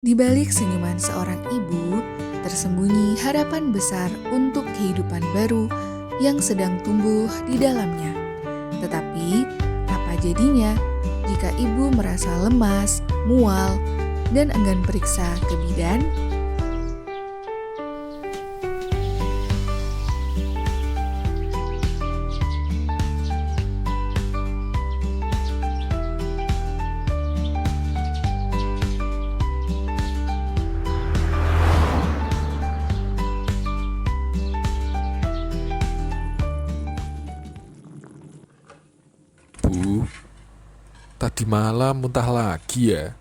Di balik senyuman seorang ibu, tersembunyi harapan besar untuk kehidupan baru yang sedang tumbuh di dalamnya. Tetapi, apa jadinya jika ibu merasa lemas, mual, dan enggan periksa ke bidan? Bu, tadi malam muntah lagi ya?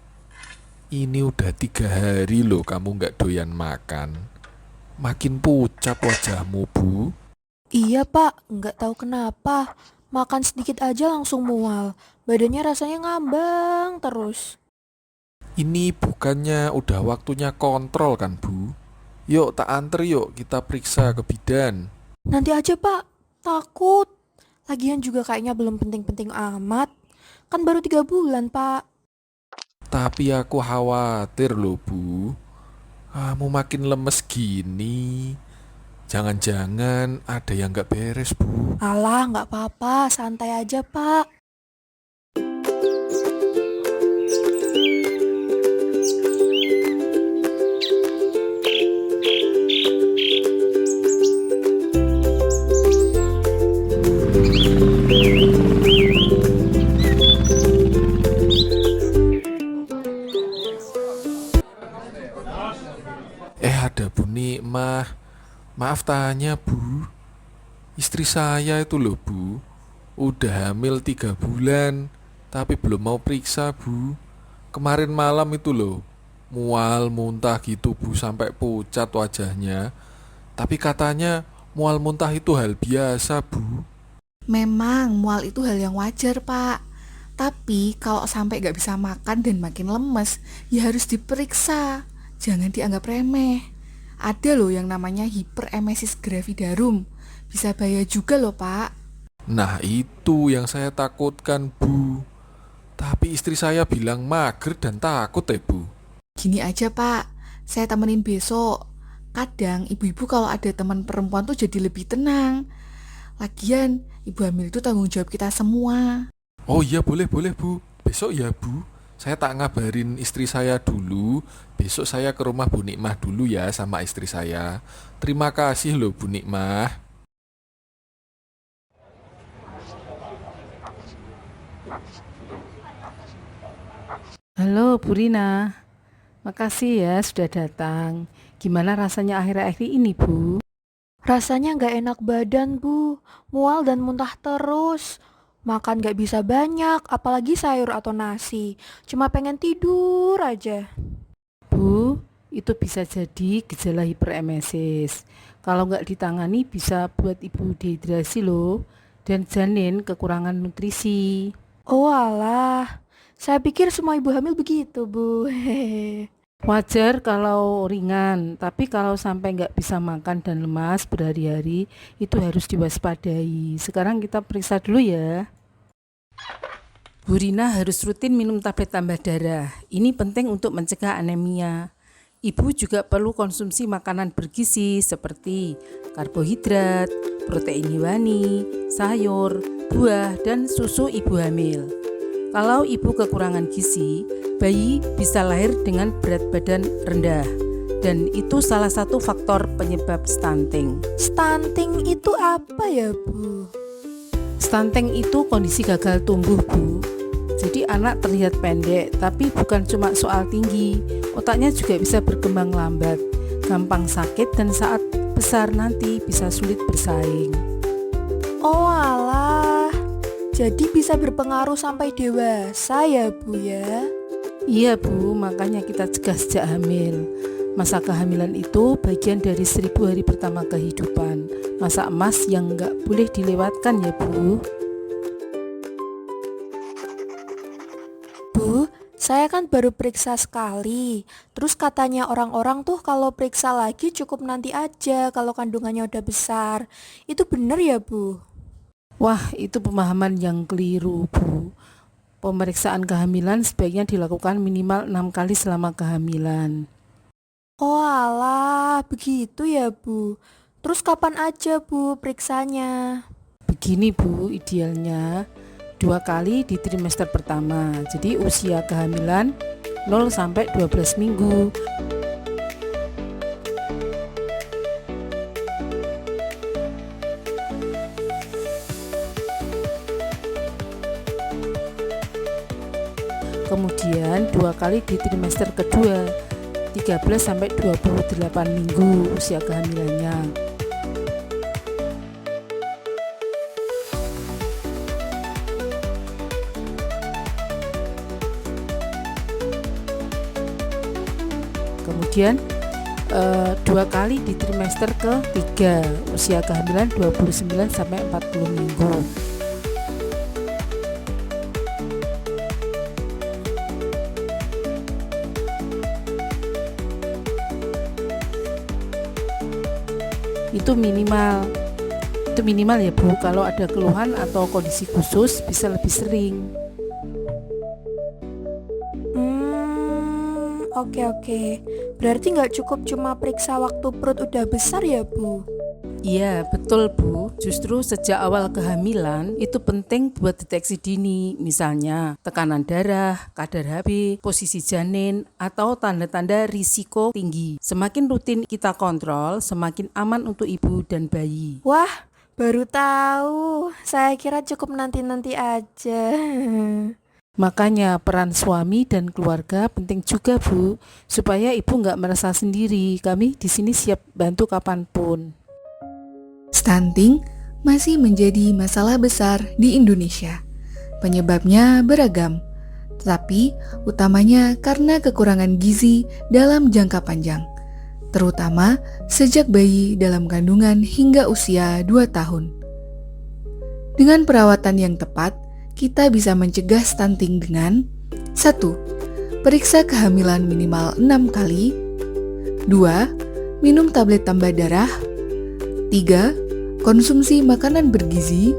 Ini udah 3 hari loh kamu nggak doyan makan. Makin pucat wajahmu, Bu. Iya pak, nggak tahu kenapa. Makan sedikit aja langsung mual. Badannya rasanya ngambang terus. Ini bukannya udah waktunya kontrol kan, Bu? Yuk tak anter yuk kita periksa ke bidan. Nanti aja pak, takut. Lagian juga kayaknya belum penting-penting amat. Kan baru 3 bulan pak. Tapi aku khawatir loh, Bu. Kamu makin lemes gini. Jangan-jangan ada yang nggak beres, Bu. Alah, nggak apa-apa, santai aja pak. Ada Bu Nikmah. Maaf tanya, Bu. Istri saya itu loh, Bu. Udah hamil 3 bulan, tapi belum mau periksa, Bu. Kemarin malam itu loh, mual muntah gitu, Bu, sampai pucat wajahnya. Tapi katanya mual muntah itu hal biasa, Bu. Memang mual itu hal yang wajar, Pak. Tapi kalau sampai gak bisa makan dan makin lemes, ya harus diperiksa. Jangan dianggap remeh. Ada loh yang namanya hiperemesis gravidarum. Bisa bahaya juga loh, Pak. Nah, itu yang saya takutkan, Bu. Tapi istri saya bilang mager dan takut ya, Bu. Gini aja, Pak. Saya temenin besok. Kadang ibu-ibu kalau ada teman perempuan tuh jadi lebih tenang. Lagian, ibu hamil itu tanggung jawab kita semua. Oh iya, boleh Bu. Besok ya, Bu. Saya tak ngabarin istri saya dulu. Besok saya ke rumah Bu Nikmah dulu ya sama istri saya. Terima kasih loh Bu Nikmah. Halo Bu Rina, makasih ya sudah datang. Gimana rasanya akhir-akhir ini Bu? Rasanya nggak enak badan bu. Mual dan muntah terus. Makan nggak bisa banyak, apalagi sayur atau nasi. Cuma pengen tidur aja. Bu, itu bisa jadi gejala hiperemesis. Kalau nggak ditangani bisa buat ibu dehidrasi loh, dan janin kekurangan nutrisi. Oh alah, saya pikir semua ibu hamil begitu, Bu. Hehehe. Wajar kalau ringan, tapi kalau sampai nggak bisa makan dan lemas berhari-hari, itu harus diwaspadai. Sekarang kita periksa dulu ya. Bu Rina harus rutin minum tablet tambah darah. Ini penting untuk mencegah anemia. Ibu juga perlu konsumsi makanan bergizi seperti karbohidrat, protein hewani, sayur, buah, dan susu ibu hamil. Kalau ibu kekurangan gizi, bayi bisa lahir dengan berat badan rendah. Dan itu salah satu faktor penyebab stunting. Stunting itu apa ya, Bu? Stunting itu kondisi gagal tumbuh, Bu. Jadi anak terlihat pendek, tapi bukan cuma soal tinggi. Otaknya juga bisa berkembang lambat, gampang sakit, dan saat besar nanti bisa sulit bersaing. Oh alah, jadi bisa berpengaruh sampai dewasa ya, Bu ya? Iya Bu, makanya kita cegah sejak hamil. Masa kehamilan itu bagian dari 1000 hari pertama kehidupan. Masa emas yang nggak boleh dilewatkan ya Bu. Bu, saya kan baru periksa sekali. Terus katanya orang-orang tuh kalau periksa lagi cukup nanti aja kalau kandungannya udah besar. Itu bener ya, Bu? Wah, itu pemahaman yang keliru Bu. Pemeriksaan kehamilan sebaiknya dilakukan minimal 6 kali selama kehamilan. Oh alah, begitu ya Bu. Terus kapan aja Bu periksanya? Begini Bu, idealnya 2 kali di trimester pertama. Jadi usia kehamilan 0 sampai 12 minggu. Kemudian 2 kali di trimester kedua, 13 sampai 28 minggu usia kehamilannya. Kemudian 2 kali di trimester ketiga, usia kehamilan 29 sampai 40 minggu. Itu minimal ya Bu. Kalau ada keluhan atau kondisi khusus bisa lebih sering. Oke. Berarti nggak cukup cuma periksa waktu perut udah besar ya Bu? Iya betul Bu, justru sejak awal kehamilan itu penting buat deteksi dini. Misalnya tekanan darah, kadar HB, posisi janin, atau tanda-tanda risiko tinggi. Semakin rutin kita kontrol, semakin aman untuk ibu dan bayi. Wah, baru tahu. Saya kira cukup nanti-nanti aja. Makanya peran suami dan keluarga penting juga Bu, supaya ibu nggak merasa sendiri. Kami di sini siap bantu kapanpun. Stunting masih menjadi masalah besar di Indonesia. Penyebabnya beragam, tetapi utamanya karena kekurangan gizi dalam jangka panjang, terutama sejak bayi dalam kandungan hingga usia 2 tahun. Dengan perawatan yang tepat, kita bisa mencegah stunting dengan 1. Periksa kehamilan minimal 6 kali. 2. Minum tablet tambah darah. 3. Konsumsi makanan bergizi.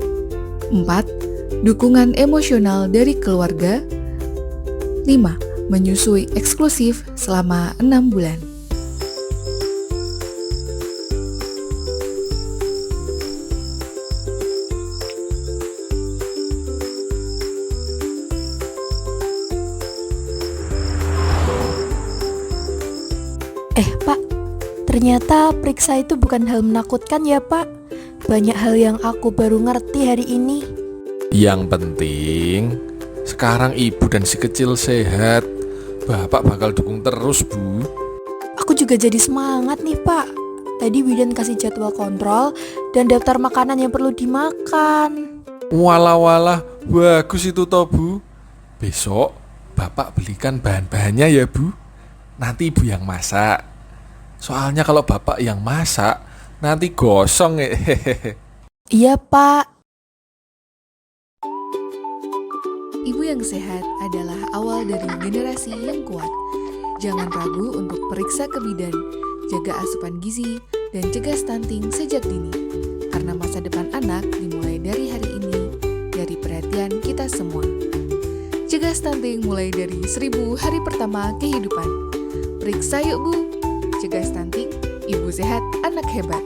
4. Dukungan emosional dari keluarga. 5. Menyusui eksklusif selama 6 bulan. Pak, ternyata periksa itu bukan hal menakutkan ya Pak. Banyak hal yang aku baru ngerti hari ini. Yang penting sekarang ibu dan si kecil sehat. Bapak bakal dukung terus Bu. Aku juga jadi semangat nih Pak. Tadi bidan kasih jadwal kontrol dan daftar makanan yang perlu dimakan. Walah, bagus itu toh Bu. Besok Bapak belikan bahan-bahannya ya Bu. Nanti ibu yang masak. Soalnya kalau bapak yang masak, nanti gosong Iya Pak. Ibu yang sehat adalah awal dari generasi yang kuat. Jangan ragu untuk periksa ke bidan, jaga asupan gizi, dan cegah stunting sejak dini. Karena masa depan anak dimulai dari hari ini, dari perhatian kita semua. Cegah stunting mulai dari 1000 hari pertama kehidupan. Periksa yuk Bu, cegah stunting, ibu sehat, anak hebat.